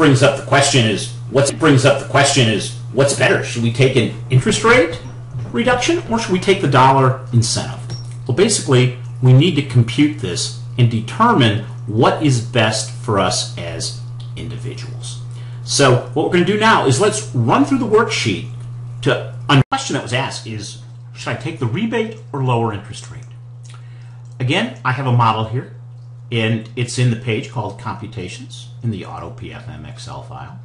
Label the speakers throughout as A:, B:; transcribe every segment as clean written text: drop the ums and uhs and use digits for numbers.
A: brings up the question is, what's better? Should we take an interest rate reduction or should we take the dollar incentive? Well, basically, we need to compute this and determine what is best for us as individuals. So what we're going to do now is let's run through the worksheet to a question that was asked is, should I take the rebate or lower interest rate? Again, I have a model here, and it's in the page called Computations in the Auto PFM Excel file.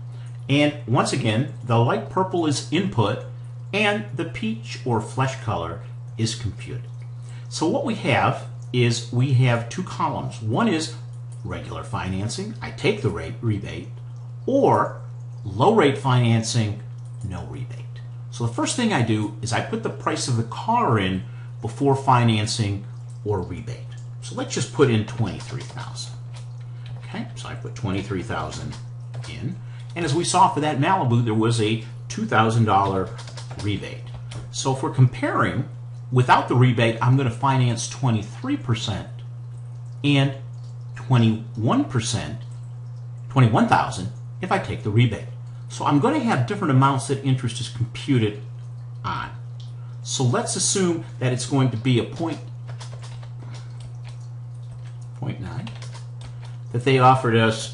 A: And once again, the light purple is input, and the peach or flesh color is computed. So what we have is we have two columns. One is regular financing, I take the rebate, or low rate financing, no rebate. So the first thing I do is I put the price of the car in before financing or rebate. So let's just put in $23,000. Okay, so I put $23,000 in, and as we saw for that Malibu, there was a $2,000 rebate. So if we're comparing, without the rebate, I'm going to finance 23% and 21,000 if I take the rebate. So I'm going to have different amounts that interest is computed on. So let's assume that it's going to be a 0.9, that they offered us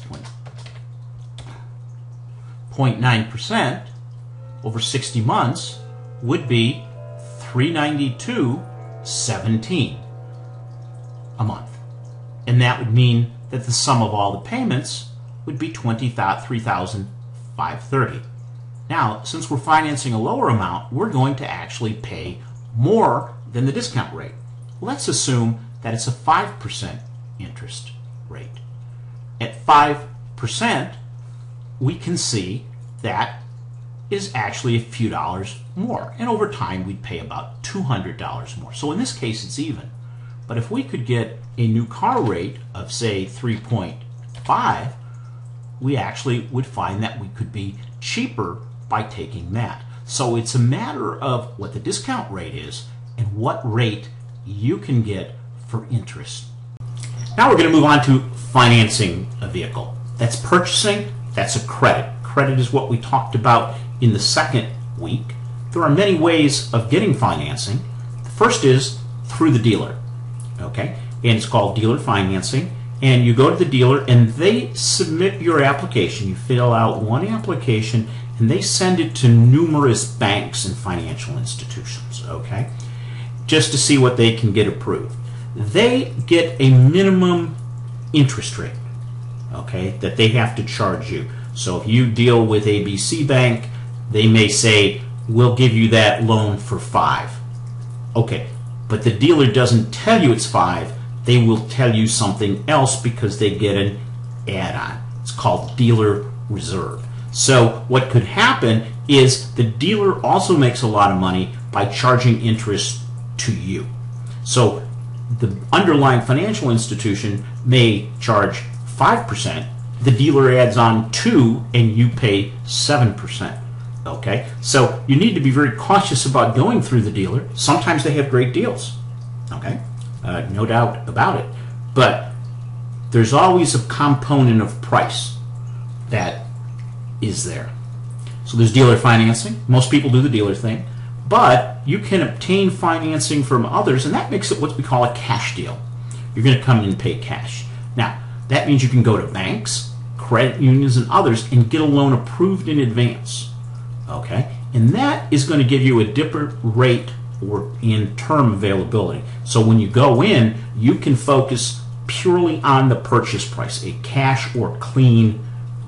A: 0.9% over 60 months would be $392.17 a month. And that would mean that the sum of all the payments would be $23,530. Now, since we're financing a lower amount, we're going to actually pay more than the discount rate. Let's assume that it's a 5% interest rate. At 5%, we can see that is actually a few dollars more. And over time, we'd pay about $200 more. So in this case, it's even. But if we could get a new car rate of, say, 3.5, we actually would find that we could be cheaper by taking that. So it's a matter of what the discount rate is and what rate you can get for interest. Now we're going to move on to financing a vehicle. That's purchasing, that's a credit. Credit is what we talked about in the second week. There are many ways of getting financing. The first is through the dealer, okay? And it's called dealer financing. And you go to the dealer and they submit your application. You fill out one application and they send it to numerous banks and financial institutions, okay? Just to see what they can get approved. They get a minimum interest rate, okay, that they have to charge you. So if you deal with ABC Bank, they may say, we'll give you that loan for 5. Okay, but the dealer doesn't tell you it's 5. They will tell you something else because they get an add-on. It's called dealer reserve. So what could happen is the dealer also makes a lot of money by charging interest to you. So the underlying financial institution may charge 5%. The dealer adds on 2 and you pay 7%. Okay, so you need to be very cautious about going through the dealer. Sometimes they have great deals. Okay, no doubt about it. But there's always a component of price that is there. So there's dealer financing. Most people do the dealer thing. But you can obtain financing from others, and that makes it what we call a cash deal. You're going to come in and pay cash. Now, that means you can go to banks, credit unions, and others and get a loan approved in advance. Okay? And that is going to give you a different rate or in term availability. So when you go in, you can focus purely on the purchase price, a cash or clean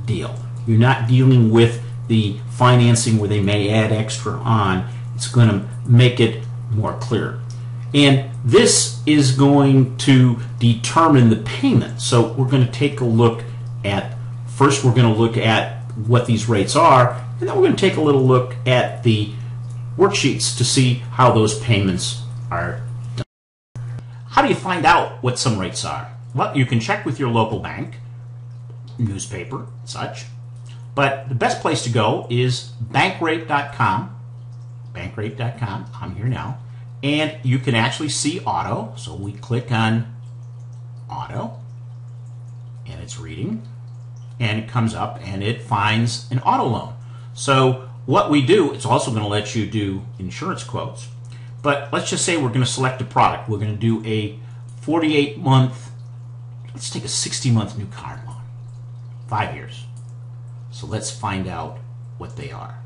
A: deal. You're not dealing with the financing where they may add extra on. It's going to make it more clear. And this is going to determine the payment. So we're going to take a look at, first we're going to look at what these rates are, and then we're going to take a little look at the worksheets to see how those payments are done. How do you find out what some rates are? Well, you can check with your local bank, newspaper, such. But the best place to go is bankrate.com. Bankrate.com. I'm here now. And you can actually see auto. So we click on auto. And it's reading. and it comes up and it finds an auto loan. So what we do, it's also going to let you do insurance quotes. But let's just say we're going to select a product. We're going to do a 48-month, let's take a 60-month new car loan, 5 years. So let's find out what they are.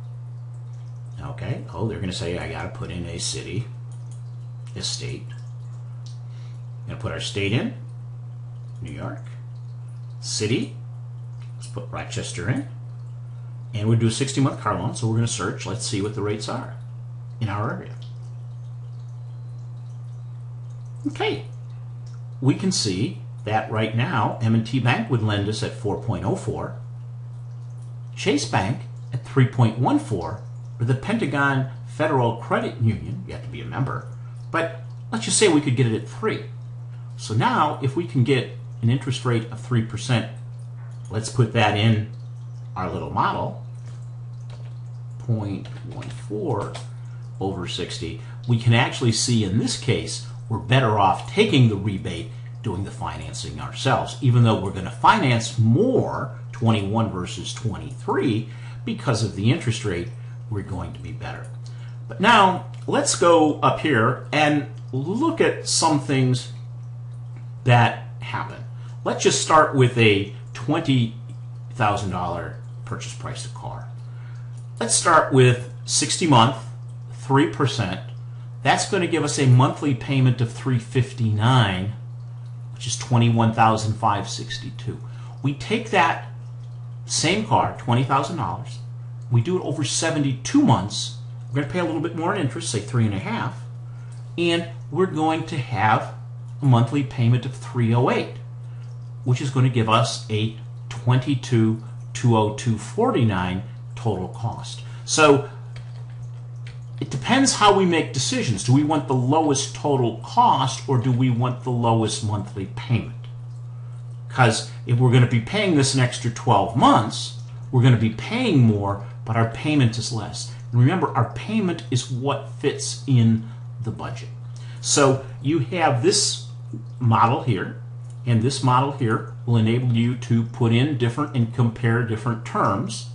A: Okay, oh, they're going to say I got to put in a city, a state. Going to put our state in, New York. City, let's put Rochester in. And we'll do a 60-month car loan, so we're going to search. Let's see what the rates are in our area. Okay, we can see that right now M&T Bank would lend us at 4.04, Chase Bank at 3.14, or the Pentagon Federal Credit Union, you have to be a member, but let's just say we could get it at 3. So now if we can get an interest rate of 3%, let's put that in our little model, 0.14 over 60, we can actually see in this case we're better off taking the rebate, doing the financing ourselves, even though we're going to finance more, 21 versus 23, because of the interest rate, we're going to be better. But now let's go up here and look at some things that happen. Let's just start with a $20,000 purchase price of car. Let's start with 60 month, 3%. That's going to give us a monthly payment of $359, which is $21,562. We take that same car, $20,000, we do it over 72 months. We're going to pay a little bit more in interest, say 3.5, and we're going to have a monthly payment of $308, which is going to give us a $22,202.49 total cost. So it depends how we make decisions. Do we want the lowest total cost or do we want the lowest monthly payment? Because if we're going to be paying this an extra 12 months, we're going to be paying more, but our payment is less. And remember, our payment is what fits in the budget. So you have this model here, and this model here will enable you to put in different and compare different terms,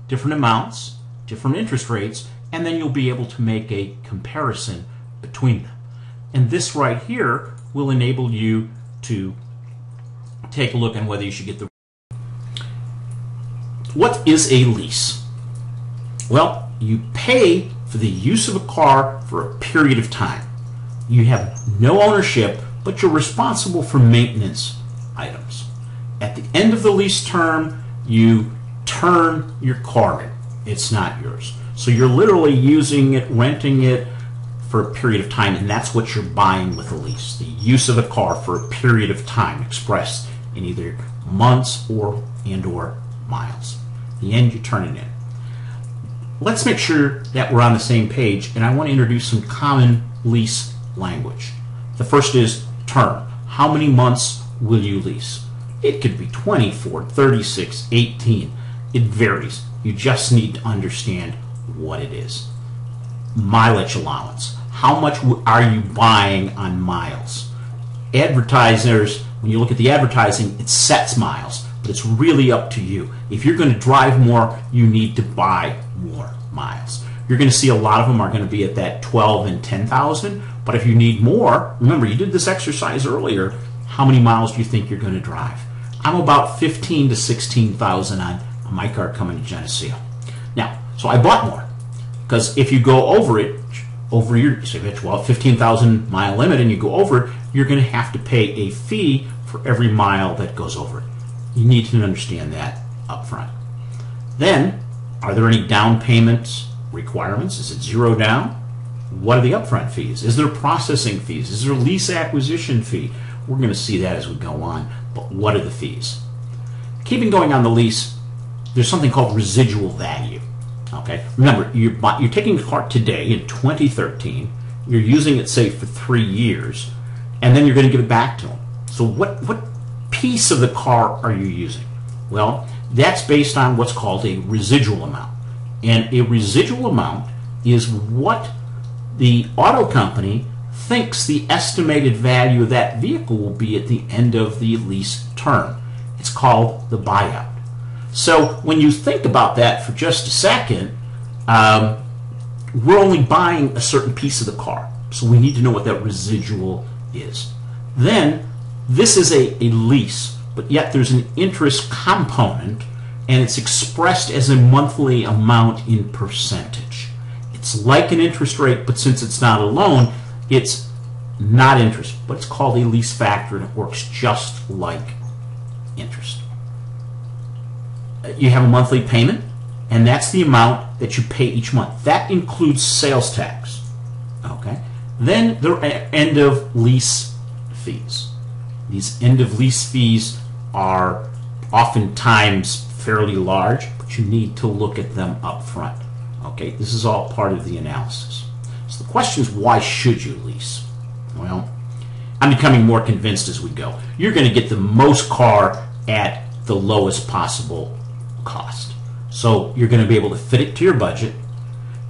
A: different amounts, different interest rates, and then you'll be able to make a comparison between them. And this right here will enable you to take a look at whether you should get the... What is a lease? Well, you pay for the use of a car for a period of time. You have no ownership, but you're responsible for maintenance items. At the end of the lease term, you turn your car in. It's not yours. So you're literally using it, renting it for a period of time, and that's what you're buying with a lease. The use of a car for a period of time expressed in either months or miles. At the end, you turn it in. Let's make sure that we're on the same page, and I want to introduce some common lease language. The first is term. How many months will you lease? It could be 24, 36, 18. It varies. You just need to understand what it is. Mileage allowance. How much are you buying on miles? Advertisers, when you look at the advertising, it sets miles, but it's really up to you. If you're going to drive more, you need to buy more miles. You're going to see a lot of them are going to be at that 12 and 10,000, but if you need more, remember, you did this exercise earlier, how many miles do you think you're going to drive? I'm about 15 to 16,000 on my car coming to Geneseo. Now, so I bought more, because if you go over it, over your, say, well, 15,000 mile limit and you go over it, you're going to have to pay a fee for every mile that goes over it. You need to understand that up front. Then, are there any down payments requirements? Is it zero down? What are the upfront fees? Is there processing fees? Is there a lease acquisition fee? We're going to see that as we go on, but what are the fees? Keeping going on the lease, there's something called residual value. Okay, remember, you're taking a car today in 2013, you're using it, say, for 3 years, and then you're going to give it back to them. So what piece of the car are you using? Well, that's based on what's called a residual amount. And a residual amount is what the auto company thinks the estimated value of that vehicle will be at the end of the lease term. It's called the buyout. So when you think about that for just a second, we're only buying a certain piece of the car. So we need to know what that residual is. Then this is a lease, but yet there's an interest component, and it's expressed as a monthly amount in percentage. It's like an interest rate, but since it's not a loan, it's not interest, but it's called a lease factor, and it works just like interest. You have a monthly payment, and that's the amount that you pay each month. That includes sales tax. Okay. Then there are end of lease fees. These end of lease fees are oftentimes fairly large, but you need to look at them up front. Okay, this is all part of the analysis. So the question is, why should you lease? Well, I'm becoming more convinced as we go. You're going to get the most car at the lowest possible cost. So you're going to be able to fit it to your budget.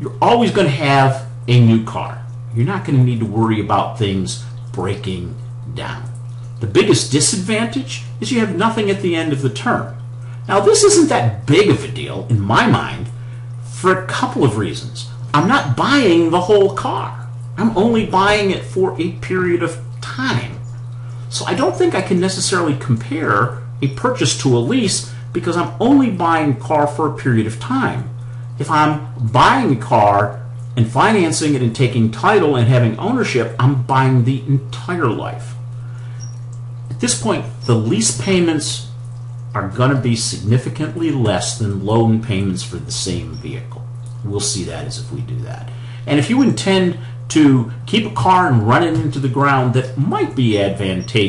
A: You're always going to have a new car. You're not going to need to worry about things breaking down. The biggest disadvantage is you have nothing at the end of the term. Now, this isn't that big of a deal in my mind for a couple of reasons. I'm not buying the whole car. I'm only buying it for a period of time. So I don't think I can necessarily compare a purchase to a lease because I'm only buying a car for a period of time. If I'm buying a car and financing it and taking title and having ownership, I'm buying the entire life. At this point, the lease payments are going to be significantly less than loan payments for the same vehicle. We'll see that as if we do that. And if you intend to keep a car and run it into the ground, that might be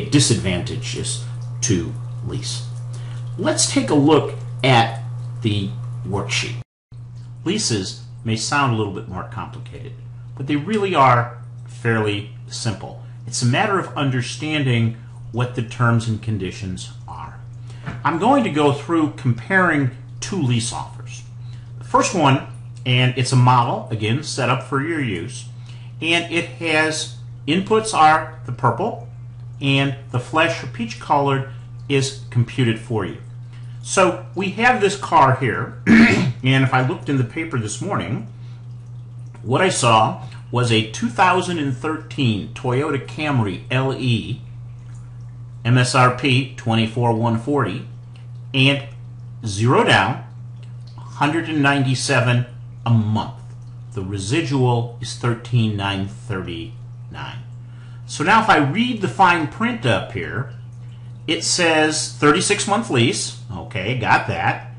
A: disadvantageous to lease. Let's take a look at the worksheet. Leases may sound a little bit more complicated, but they really are fairly simple. It's a matter of understanding what the terms and conditions are. I'm going to go through comparing two lease offers. The first one, and it's a model, again, set up for your use, and it has inputs are the purple, and the flesh or peach colored is computed for you. So we have this car here, and if I looked in the paper this morning, what I saw was a 2013 Toyota Camry LE, MSRP $24,140, and zero down, $197 a month. The residual is $13,939. So now if I read the fine print up here, it says 36-month lease. Okay, got that.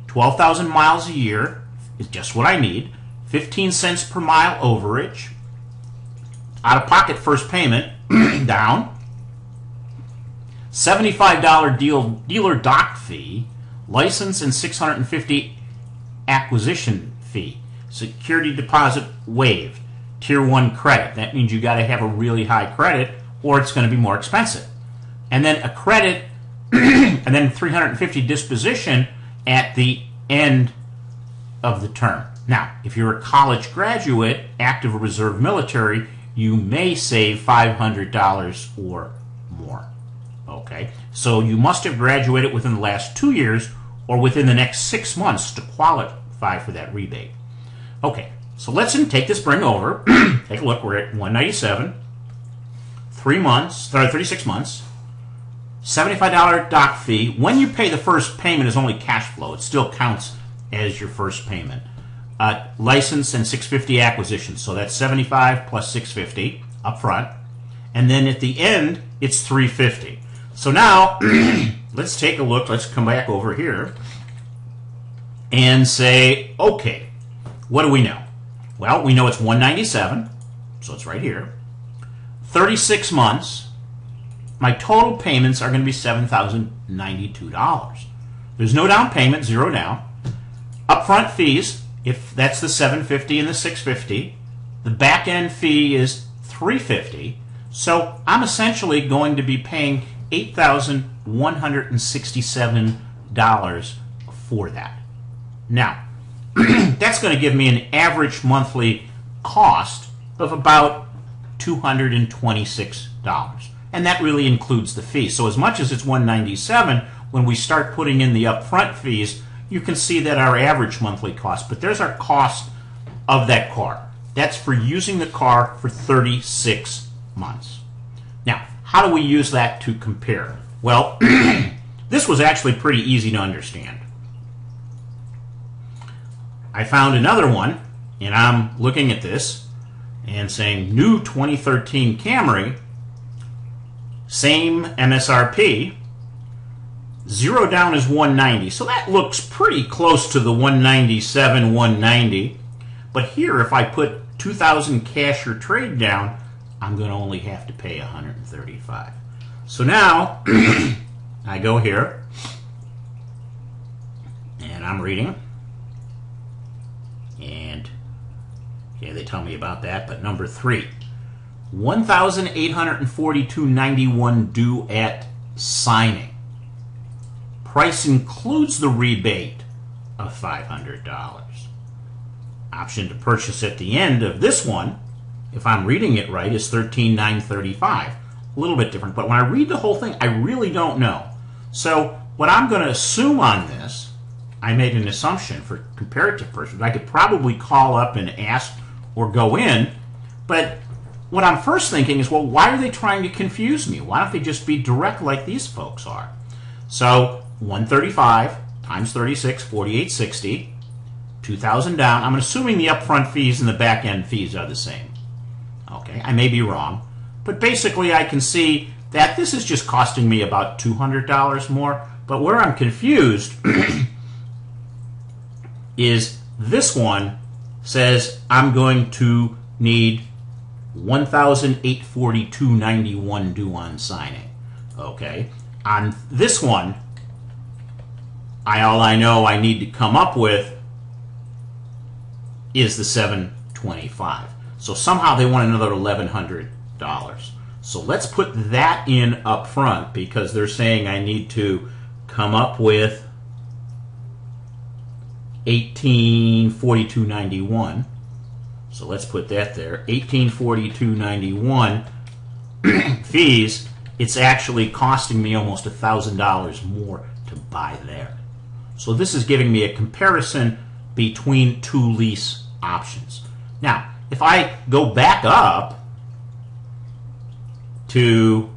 A: 12,000 miles a year is just what I need. 15 cents per mile overage. Out-of-pocket first payment down. $75 dealer dock fee. License and $650 acquisition fee. Security deposit waived. Tier 1 credit. That means you got to have a really high credit or it's going to be more expensive. And then a credit and then $350 disposition at the end of the term. Now, if you're a college graduate, active or reserve military, you may save $500 or more. Okay, so you must have graduated within the last 2 years or within the next 6 months to qualify for that rebate. Okay, so let's take this spring over. Take a look. We're at $197, 36 months, $75 dock fee. When you pay the first payment is only cash flow. It still counts as your first payment. License and $650 acquisition. So that's $75 plus $650 up front. And then at the end, it's $350. So now, let's take a look. Let's come back over here and say, okay, what do we know? Well, we know it's $197, so it's right here. 36 months. My total payments are going to be $7,092. There's no down payment, zero down. Upfront fees, if that's the $750 and the $650. The back end fee is $350. So I'm essentially going to be paying $8,167 for that. Now, that's going to give me an average monthly cost of about $226. And that really includes the fee. So as much as it's $197, when we start putting in the upfront fees, you can see that our average monthly cost, but there's our cost of that car. That's for using the car for 36 months. Now, how do we use that to compare? Well, this was actually pretty easy to understand. I found another one, and I'm looking at this and saying new 2013 Camry, same MSRP, zero down is 190. So that looks pretty close to the 197, 190. But here, if I put 2,000 cash or trade down, I'm going to only have to pay 135. So now I go here and I'm reading, and okay, they tell me about that. But number 3, $1,842.91 due at signing. Price includes the rebate of $500. Option to purchase at the end of this one, if I'm reading it right, is $13,935. A little bit different, but when I read the whole thing, I really don't know. So what I'm going to assume on this, I made an assumption for comparative purchase. I could probably call up and ask or go in, but what I'm first thinking is, well, why are they trying to confuse me? Why don't they just be direct like these folks are? So 135 times 36, 4860, 2,000 down. I'm assuming the upfront fees and the back end fees are the same. Okay, I may be wrong, but basically I can see that this is just costing me about $200 more. But where I'm confused is this one says I'm going to need $1,842.91 due on signing. Okay, on this one, all I know I need to come up with is the $725. So somehow they want another $1,100. So let's put that in up front, because they're saying I need to come up with $1,842.91. So let's put that there. $1,842.91 fees. It's actually costing me almost $1,000 more to buy there. So this is giving me a comparison between two lease options. Now, if I go back up to,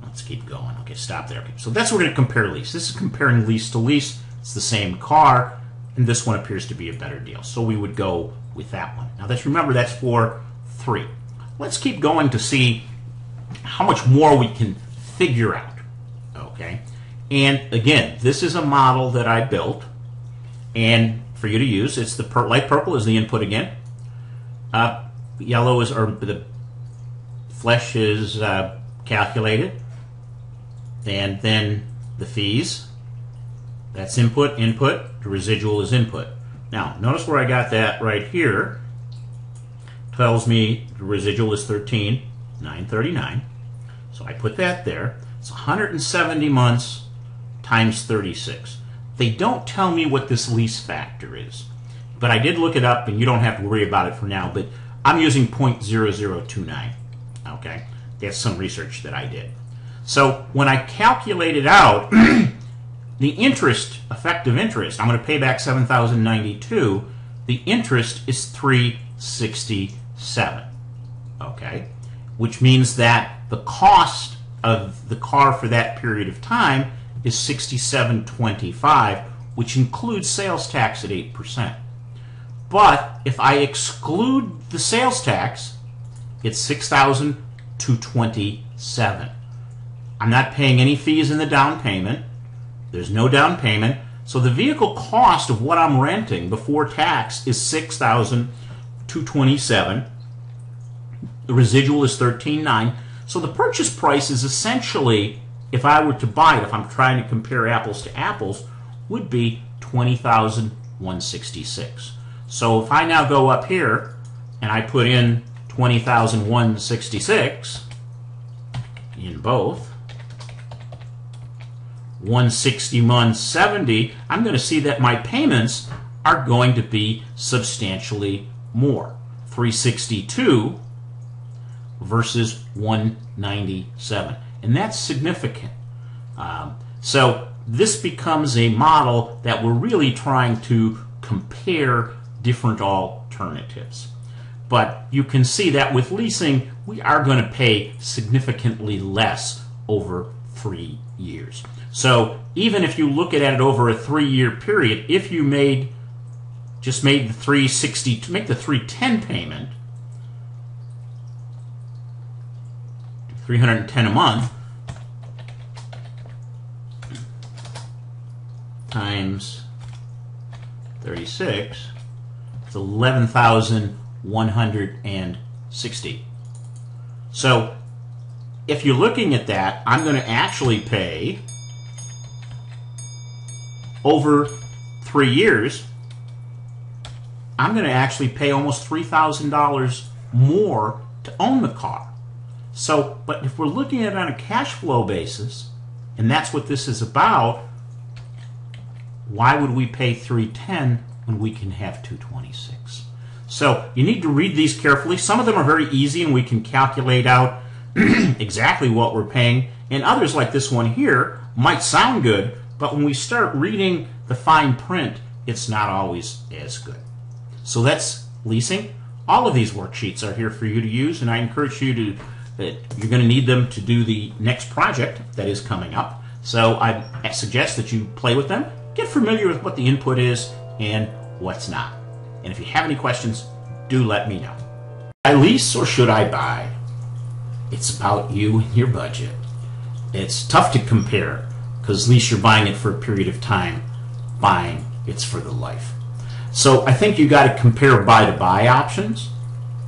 A: let's keep going. Okay, stop there. Okay, so that's what we're going to compare lease. This is comparing lease to lease. It's the same car, and this one appears to be a better deal. So we would go with that one. Now, remember, that's for 3. Let's keep going to see how much more we can figure out. Okay, and again, this is a model that I built, and for you to use, it's the light purple is the input again. Yellow is, or the flesh is calculated, and then the fees. That's input. The residual is input. Now, notice where I got that right here. Tells me the residual is $13,939. So I put that there. It's 170 months times 36. They don't tell me what this lease factor is, but I did look it up, and you don't have to worry about it for now, but I'm using 0.0029. Okay, that's some research that I did. So when I calculate it out, the interest, effective interest, I'm going to pay back $7,092. The interest is $367. Okay, which means that the cost of the car for that period of time is $67.25, which includes sales tax at 8%. But if I exclude the sales tax, it's $6,227. I'm not paying any fees in the down payment. There's no down payment. So the vehicle cost of what I'm renting before tax is $6,227. The residual is $13,900. So the purchase price is essentially, if I were to buy it, if I'm trying to compare apples to apples, would be $20,166. So if I now go up here and I put in $20,166 in both, 160 months 70, I'm going to see that my payments are going to be substantially more. 362 versus 197. and that's significant. So this becomes a model that we're really trying to compare different alternatives. But you can see that with leasing, we are going to pay significantly less over 3 years. So even if you look at it over a 3-year period, if you just made the $360 to make the $310 payment, $310 a month times 36, it's $11,160. So if you're looking at that, I'm going to actually pay over 3 years, I'm going to actually pay almost $3,000 more to own the car. So, but if we're looking at it on a cash flow basis, and that's what this is about, why would we pay $310 when we can have $226? So you need to read these carefully. Some of them are very easy and we can calculate out exactly what we're paying, and others like this one here might sound good, but when we start reading the fine print, it's not always as good. So that's leasing. All of these worksheets are here for you to use, and I encourage you that you're going to need them to do the next project that is coming up. So I suggest that you play with them, get familiar with what the input is and what's not. And if you have any questions, do let me know. Should I lease or should I buy? It's about you and your budget. It's tough to compare because lease you're buying it for a period of time. Buying, it's for the life. So I think you got to compare buy to buy options,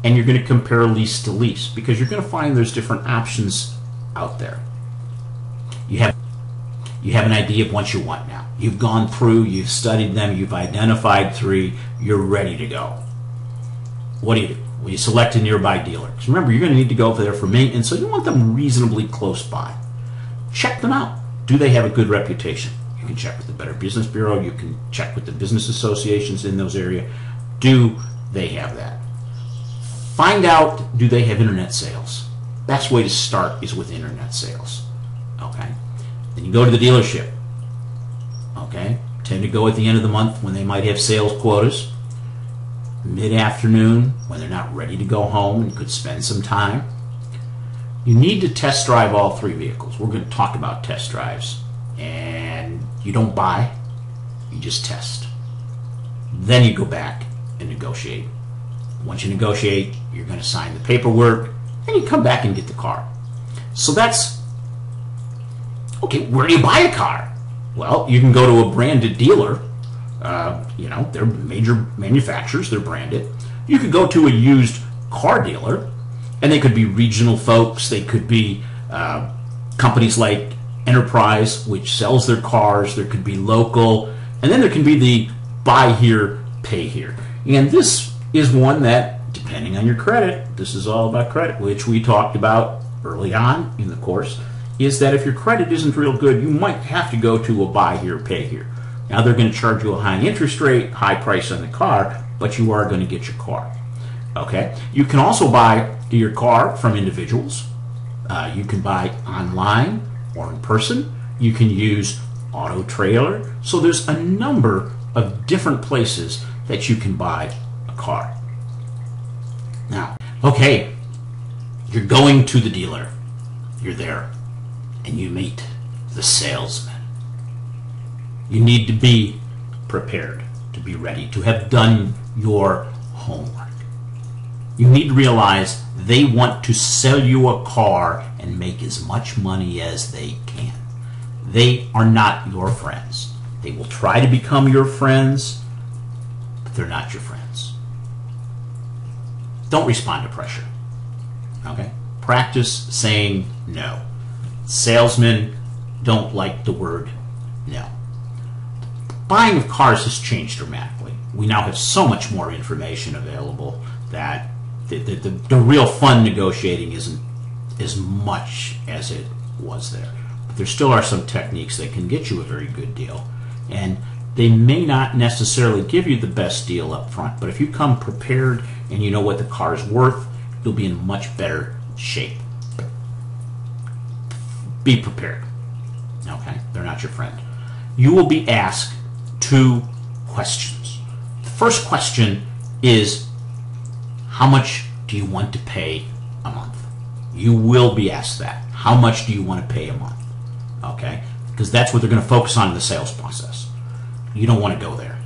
A: and you're going to compare lease to lease because you're going to find there's different options out there. You have an idea of what you want now. You've gone through, you've studied them, you've identified 3, you're ready to go. What do? Well, you select a nearby dealer. Because remember, you're going to need to go over there for maintenance, so you want them reasonably close by. Check them out. Do they have a good reputation? You can check with the Better Business Bureau. You can check with the business associations in those areas. Do they have that? Find out, do they have internet sales? Best way to start is with internet sales. Okay? Then you go to the dealership. Okay? Tend to go at the end of the month when they might have sales quotas. Mid-afternoon when they're not ready to go home and could spend some time. You need to test drive all 3 vehicles. We're going to talk about test drives. And you don't buy, you just test. Then you go back and negotiate. Once you negotiate, you're going to sign the paperwork, and you come back and get the car. So that's, okay, where do you buy a car? Well, you can go to a branded dealer. They're major manufacturers, they're branded. You could go to a used car dealer, and they could be regional folks, they could be companies like Enterprise, which sells their cars, there could be local, and then there can be the buy here, pay here. And this is one that, depending on your credit, this is all about credit, which we talked about early on in the course, is that if your credit isn't real good, you might have to go to a buy here, pay here. Now they're going to charge you a high interest rate, high price on the car, but you are going to get your car. Okay? You can also buy your car from individuals. You can buy online or in person. You can use Auto Trailer. So there's a number of different places that you can buy a car. Now, okay, you're going to the dealer. You're there, and you meet the salesman. You need to be prepared, to be ready, to have done your homework. You need to realize they want to sell you a car and make as much money as they can. They are not your friends. They will try to become your friends, but they're not your friends. Don't respond to pressure. Okay? Practice saying no. Salesmen don't like the word no. Buying of cars has changed dramatically. We now have so much more information available that the real fun negotiating isn't as much as it was there. But there still are some techniques that can get you a very good deal. And they may not necessarily give you the best deal up front, but if you come prepared and you know what the car is worth, you'll be in much better shape. be prepared. Okay? They're not your friend. You will be asked 2 questions. The first question is, how much do you want to pay a month? You will be asked that. How much do you want to pay a month? Okay? Because that's what they're going to focus on in the sales process. You don't want to go there.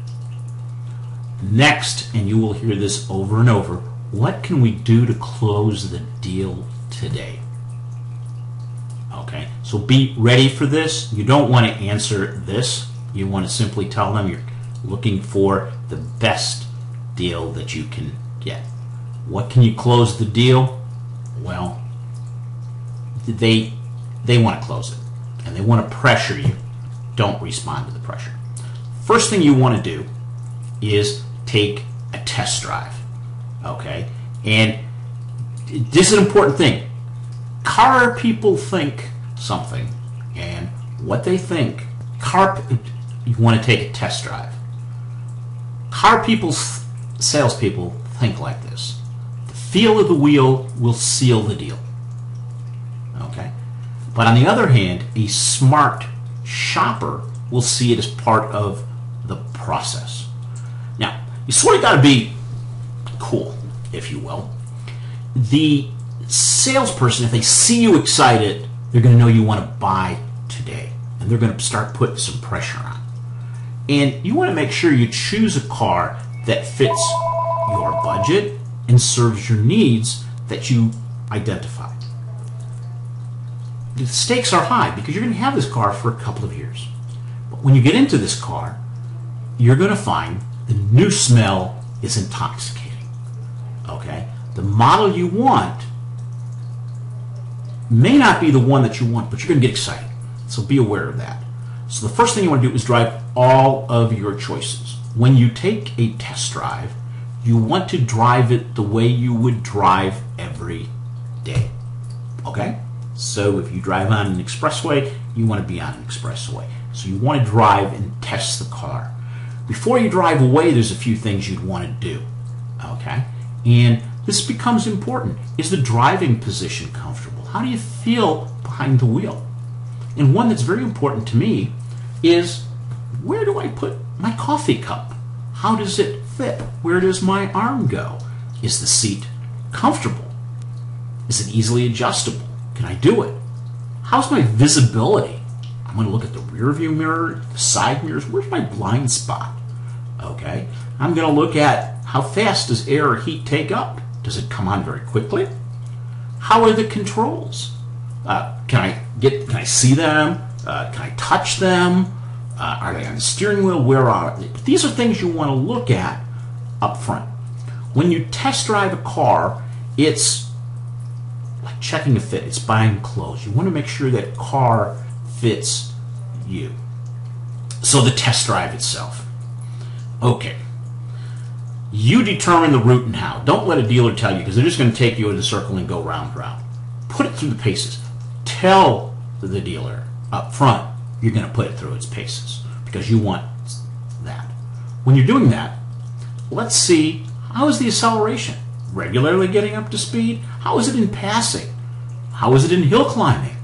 A: Next, and you will hear this over and over, what can we do to close the deal today? Okay, so be ready for this. You don't want to answer this. You want to simply tell them you're looking for the best deal that you can get. What can you close the deal? Well, they want to close it, and they want to pressure you. Don't respond to the pressure. First thing you want to do is take a test drive. Okay, and this is an important thing. Car people think something, and what they think, you want to take a test drive. Car people, salespeople think like this. The feel of the wheel will seal the deal. Okay, but on the other hand, a smart shopper will see it as part of the process. Now, you sort of got to be cool, if you will. The salesperson, if they see you excited, they're going to know you want to buy today, and they're going to start putting some pressure on. And you want to make sure you choose a car that fits your budget and serves your needs that you identified. The stakes are high because you're going to have this car for a couple of years. But when you get into this car, you're going to find the new smell is intoxicating. Okay? The model you want may not be the one that you want, but you're going to get excited. So be aware of that. So the first thing you want to do is drive all of your choices. When you take a test drive, you want to drive it the way you would drive every day. Okay? So if you drive on an expressway, you want to be on an expressway. So you want to drive and test the car. Before you drive away, there's a few things you'd want to do. Okay? And this becomes important. Is the driving position comfortable? How do you feel behind the wheel? And one that's very important to me is, where do I put my coffee cup? How does it fit? Where does my arm go? Is the seat comfortable? Is it easily adjustable? Can I do it? How's my visibility? I'm going to look at the rear view mirror, the side mirrors. Where's my blind spot? Okay. I'm going to look at how fast does air or heat take up? Does it come on very quickly? How are the controls? Can I see them? Can I touch them? Are they on the steering wheel? Where are they? These are things you want to look at up front. When you test drive a car, it's like checking a fit. It's buying clothes. You want to make sure that car fits you. So the test drive itself. Okay. You determine the route and how. Don't let a dealer tell you, because they're just going to take you in a circle and go round and round. Put it through the paces. Tell the dealer up front you're going to put it through its paces because you want that. When you're doing that, let's see, how is the acceleration? Regularly getting up to speed? How is it in passing? How is it in hill climbing?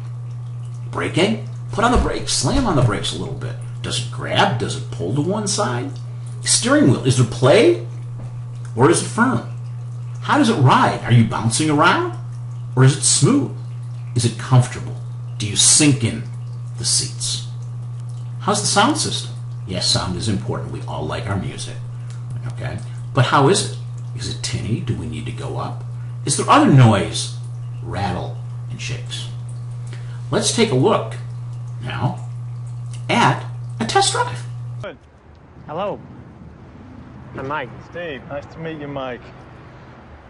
A: Braking? Put on the brakes. Slam on the brakes a little bit. Does it grab? Does it pull to one side? Steering wheel, is there play or is it firm? How does it ride? Are you bouncing around or is it smooth? Is it comfortable? Do you sink in the seats? How's the sound system? Yes, sound is important. We all like our music. Okay? But how is it? Is it tinny? Do we need to go up? Is there other noise, rattle, and shakes? Let's take a look now at a test drive.
B: Hello. I'm Mike.
C: Steve, nice to meet you, Mike.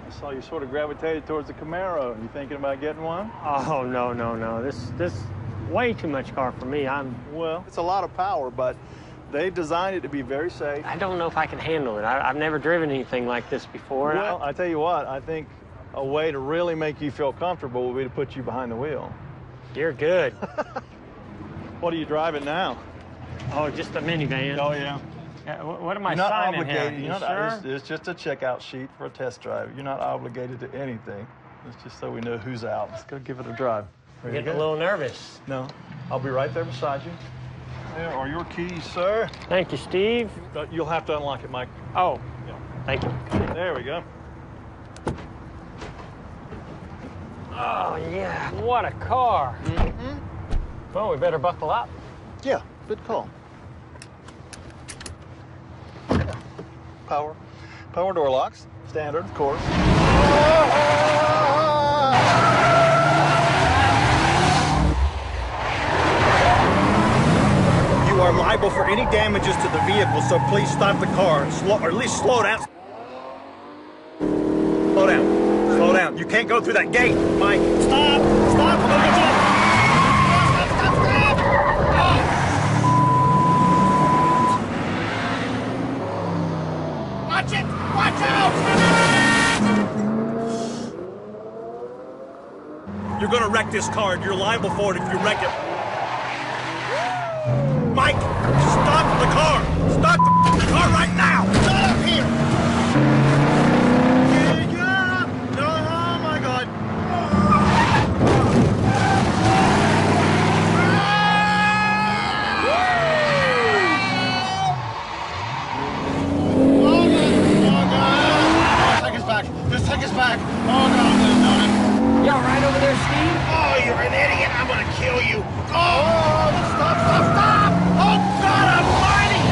C: I saw you sort of gravitated towards the Camaro. You thinking about getting one?
B: Oh, no. This way too much car for me.
C: Well, it's a lot of power, but they designed it to be very safe.
B: I don't know if I can handle it. I've never driven anything like this before.
C: Well, I tell you what, I think a way to really make you feel comfortable would be to put you behind the wheel.
B: You're good.
C: What are you driving now?
B: Oh, just a minivan.
C: Oh, yeah.
B: What am I
C: You're not
B: signing
C: obligated.
B: here?
C: You're not,
B: sure?
C: it's just a checkout sheet for a test drive. You're not obligated to anything. It's just so we know who's out. Let's go give it a drive.
B: I'm getting a little nervous.
C: No, I'll be right there beside you. There are your keys, sir.
B: Thank you, Steve.
C: You'll have to unlock it, Mike.
B: Oh,
C: Yeah.
B: thank you.
C: There we go.
B: Oh, yeah. What a car.
C: Mm-hmm.
B: Well, we better buckle up.
C: Yeah, good call. Yeah. Power door locks. Standard, of course.
D: You are liable for any damages to the vehicle, so please stop the car, or at least slow down. Slow down. Slow down. You can't go through that gate, Mike. Stop! Stop! I'm gonna get you. Stop! Watch it! Watch out! You're gonna wreck this car, and you're liable for it if you wreck it. Mike, stop the car! Stop the car right now! Not up here! Yeah! No, oh my God!
C: Take us back. Just take us back. Oh, no.
B: You all right over there, Steve?
D: Oh, you're an idiot! I'm gonna kill you!
C: Oh, stop!
D: Oh, God Almighty!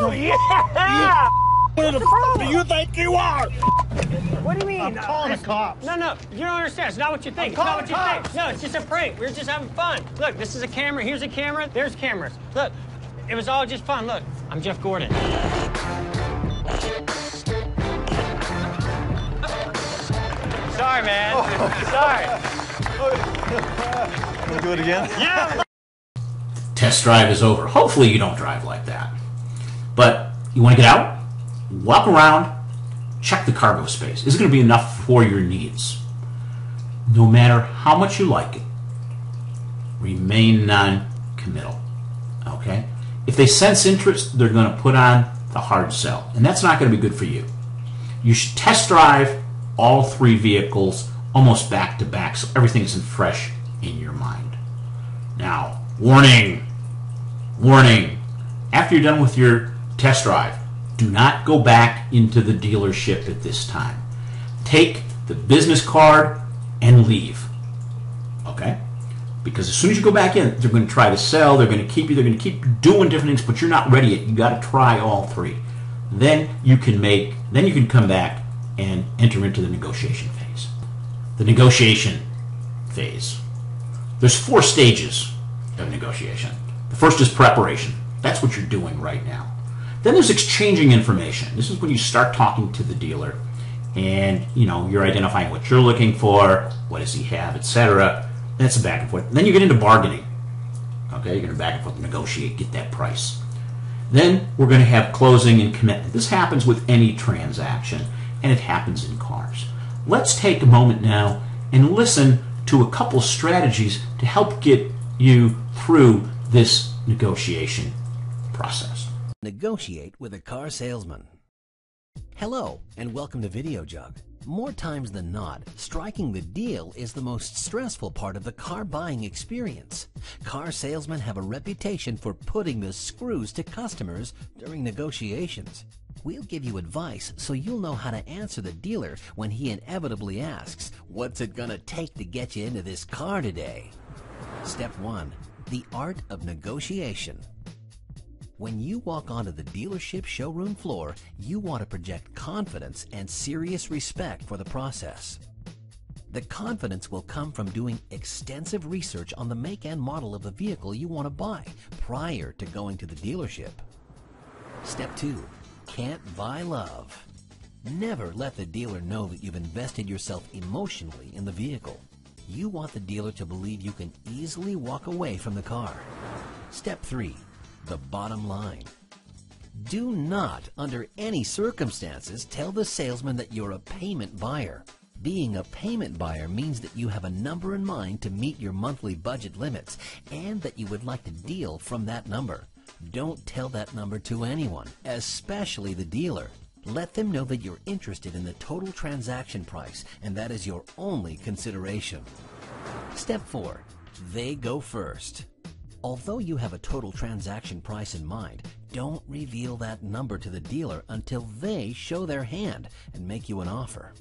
B: Woo! Yeah!
D: Who the f do you think you are?
B: What do you mean?
C: I'm calling the cops.
B: No, you don't understand. It's not what you think. It's not what you think. No, it's just a prank. We're just having fun. Look, this is a camera. Here's a camera. There's cameras. Look, it was all just fun. Look, I'm Jeff Gordon. Sorry, man. Sorry.
C: Want to do it again?
B: Yeah.
A: Test drive is over. Hopefully you don't drive like that. But you want to get out, walk around, check the cargo space. Is it going to be enough for your needs? No matter how much you like it, remain non-committal. Okay? If they sense interest, they're going to put on the hard sell. And that's not going to be good for you. You should test drive all three vehicles almost back to back so everything's fresh in your mind. Now, warning. After you're done with your test drive, do not go back into the dealership at this time. Take the business card and leave. Okay? Because as soon as you go back in, they're going to try to sell, they're going to keep you, they're going to keep doing different things, but you're not ready yet. You got to try all three. Then you can come back and enter into the negotiation phase. The negotiation phase. There's 4 stages of negotiation. The first is preparation. That's what you're doing right now. Then there's exchanging information. This is when you start talking to the dealer and you're identifying what you're looking for, what does he have, etc. That's a back and forth. Then you get into bargaining. Okay, you're going to back and forth, negotiate, get that price. Then we're going to have closing and commitment. This happens with any transaction, and it happens in cars. Let's take a moment now and listen to a couple strategies to help get you through this negotiation process.
E: Negotiate with a car salesman. Hello, and welcome to Video Jug. More times than not, striking the deal is the most stressful part of the car buying experience. Car salesmen have a reputation for putting the screws to customers during negotiations. We'll give you advice so you'll know how to answer the dealer when he inevitably asks, "What's it gonna take to get you into this car today?" Step 1. The art of negotiation. When you walk onto the dealership showroom floor, you want to project confidence and serious respect for the process. The confidence will come from doing extensive research on the make and model of the vehicle you want to buy prior to going to the dealership. Step 2. Can't buy love. Never let the dealer know that you've invested yourself emotionally in the vehicle. You want the dealer to believe you can easily walk away from the car. Step 3. The bottom line. Do not, under any circumstances, tell the salesman that you're a payment buyer. Being a payment buyer means that you have a number in mind to meet your monthly budget limits and that you would like to deal from that number. Don't tell that number to anyone, especially the dealer. Let them know that you're interested in the total transaction price and that is your only consideration. Step 4. They go first. Although you have a total transaction price in mind, don't reveal that number to the dealer until they show their hand and make you an offer.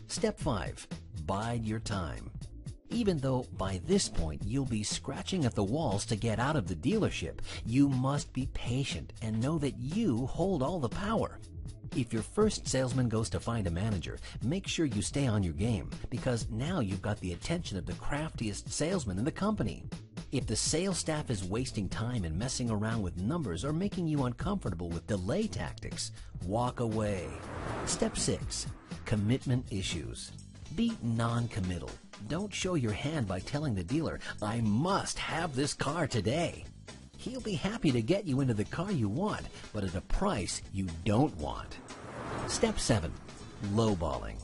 E: Step 5. Bide your time. Even though by this point you'll be scratching at the walls to get out of the dealership, you must be patient and know that you hold all the power. If your first salesman goes to find a manager, make sure you stay on your game because now you've got the attention of the craftiest salesman in the company. If the sales staff is wasting time and messing around with numbers or making you uncomfortable with delay tactics, walk away. Step 6. Commitment issues. Be non-committal. Don't show your hand by telling the dealer, "I must have this car today." He'll be happy to get you into the car you want, but at a price you don't want. Step 7. Lowballing.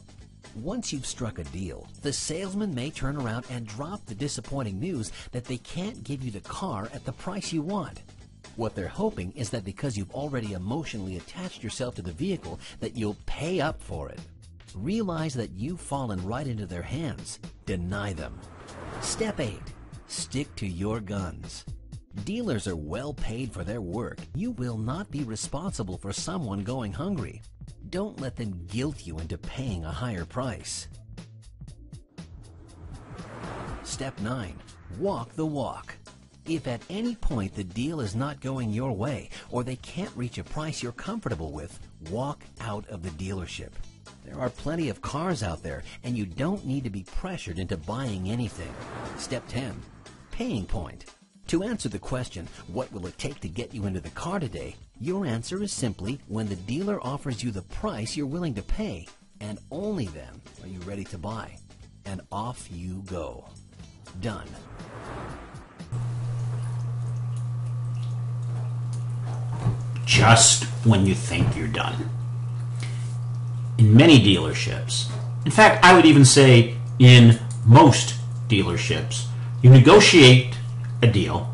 E: Once you've struck a deal, the salesman may turn around and drop the disappointing news that they can't give you the car at the price you want. What they're hoping is that because you've already emotionally attached yourself to the vehicle that you'll pay up for it. Realize that you've fallen right into their hands. Deny them. Step 8. Stick to your guns. Dealers are well paid for their work. You will not be responsible for someone going hungry. Don't let them guilt you into paying a higher price. Step 9. Walk the walk. If at any point the deal is not going your way or they can't reach a price you're comfortable with, walk out of the dealership. There are plenty of cars out there and you don't need to be pressured into buying anything. Step 10. Paying point. To answer the question, what will it take to get you into the car today? Your answer is simply when the dealer offers you the price you're willing to pay, and only then are you ready to buy. And off you go. Done.
A: Just when you think you're done. In many dealerships, in fact, I would even say in most dealerships, you negotiate a deal,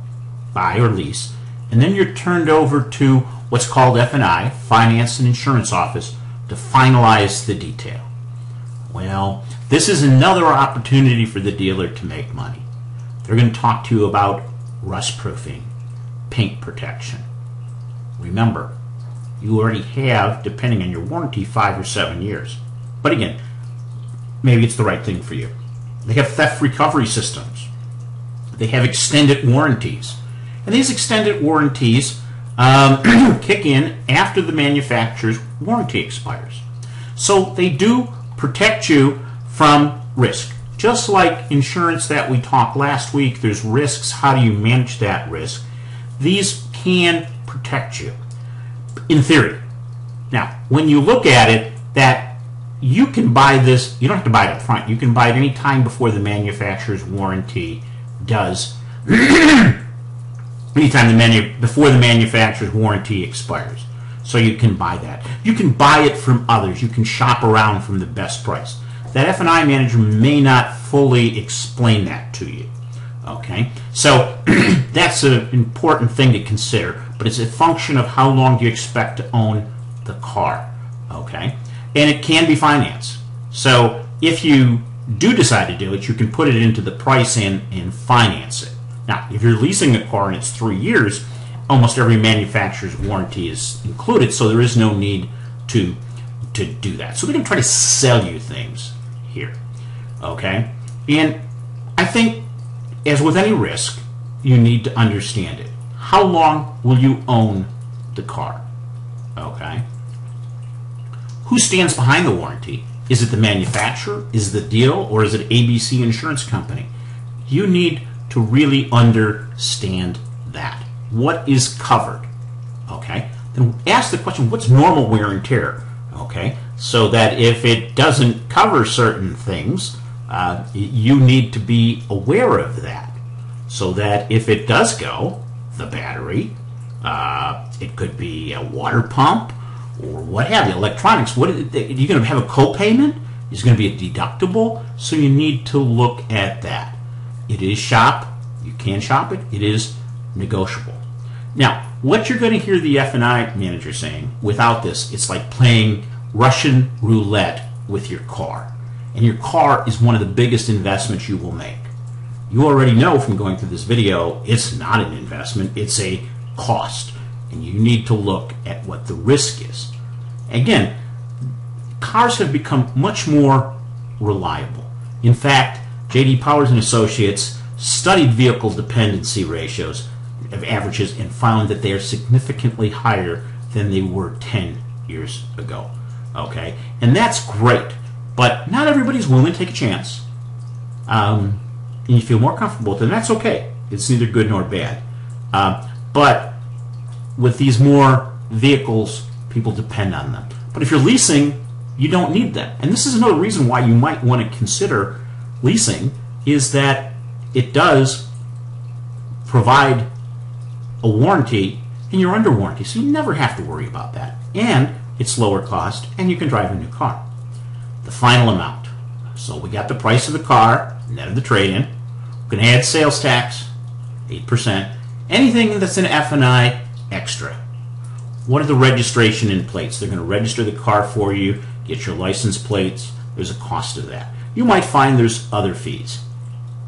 A: buy or lease, and then you're turned over to what's called F&I, Finance and Insurance Office, to finalize the detail. Well, this is another opportunity for the dealer to make money. They're going to talk to you about rust proofing, paint protection. Remember, you already have, depending on your warranty, 5 or 7 years. But again, maybe it's the right thing for you. They have theft recovery systems. They have extended warranties. And these extended warranties kick in after the manufacturer's warranty expires. So they do protect you from risk. Just like insurance that we talked last week, there's risks. How do you manage that risk? These can protect you, in theory. Now, when you look at it, that you can buy this, you don't have to buy it up front. You can buy it any time before the manufacturer's warranty does. Anytime before the manufacturer's warranty expires. So you can buy that. You can buy it from others. You can shop around from the best price. That F&I manager may not fully explain that to you. Okay? So that's an important thing to consider. But it's a function of how long do you expect to own the car. Okay? And it can be financed. So if you do decide to do it, you can put it into the price and finance it. Now, if you're leasing a car and it's 3 years, almost every manufacturer's warranty is included, so there is no need to do that. So they're going to try to sell you things here. Okay? And I think, as with any risk, you need to understand it. How long will you own the car? Okay? Who stands behind the warranty? Is it the manufacturer? Is it the deal? Or is it ABC Insurance Company? You need to really understand that. What is covered? Okay? Then ask the question, what's normal wear and tear? Okay? So that if it doesn't cover certain things, you need to be aware of that. So that if it does go, the battery, it could be a water pump, or what have you, electronics, you're going to have a co-payment? Is going to be a deductible? So you need to look at that. It is shop. You can shop it. It is negotiable. Now, What you're going to hear the F&I manager saying, without this, it's like playing Russian roulette with your car. And your car is one of the biggest investments you will make. You already know from going through this video, it's not an investment, it's a cost. And you need to look at what the risk is. Again, cars have become much more reliable. In fact, J.D. Powers and Associates studied vehicle dependency ratios of averages and found that they are significantly higher than they were 10 years ago. Okay, and that's great, but not everybody's willing to take a chance. And you feel more comfortable with it, and that's okay. It's neither good nor bad. But with these more vehicles, people depend on them. But if you're leasing, you don't need them. And this is another reason why you might want to consider leasing, is that it does provide a warranty and you're under warranty, so you never have to worry about that. And it's lower cost, and you can drive a new car. The final amount. So we got the price of the car, net of the trade-in. We're going to add sales tax, 8%. Anything that's an F&I, extra. What are the registration and plates? They're going to register the car for you, get your license plates. There's a cost of that. You might find there's other fees.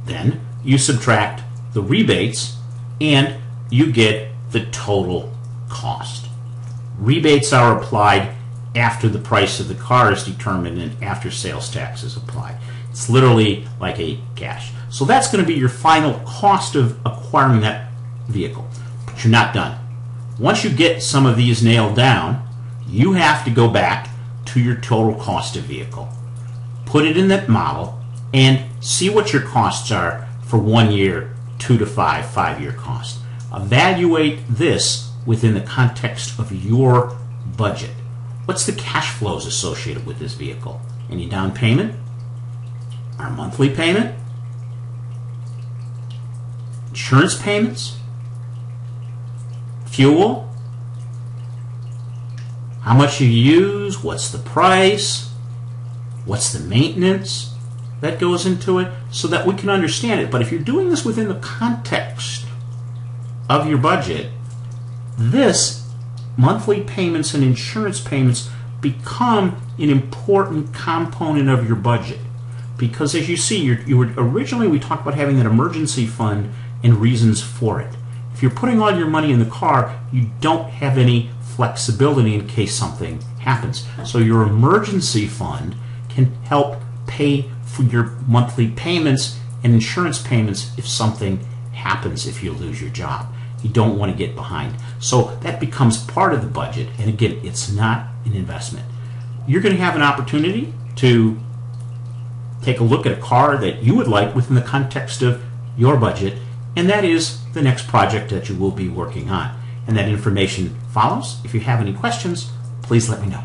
A: Then you subtract the rebates, and you get the total cost. Rebates are applied after the price of the car is determined and after sales tax is applied. It's literally like a cash. So that's going to be your final cost of acquiring that vehicle. But you're not done. Once you get some of these nailed down, you have to go back to your total cost of vehicle. Put it in that model and see what your costs are for 1 year, 2 to 5, 5-year cost. Evaluate this within the context of your budget. What's the cash flows associated with this vehicle? Any down payment? Our monthly payment? Insurance payments? Fuel? How much you use? What's the price? What's the maintenance that goes into it? So that we can understand it. But if you're doing this within the context of your budget, this monthly payments and insurance payments become an important component of your budget. Because as you see, you were originally we talked about having an emergency fund and reasons for it. If you're putting all your money in the car, you don't have any flexibility in case something happens. So your emergency fund can help pay for your monthly payments and insurance payments if something happens, if you lose your job. You don't want to get behind. So that becomes part of the budget. And again, it's not an investment. You're going to have an opportunity to take a look at a car that you would like within the context of your budget, and that is the next project that you will be working on. And that information follows. If you have any questions, please let me know.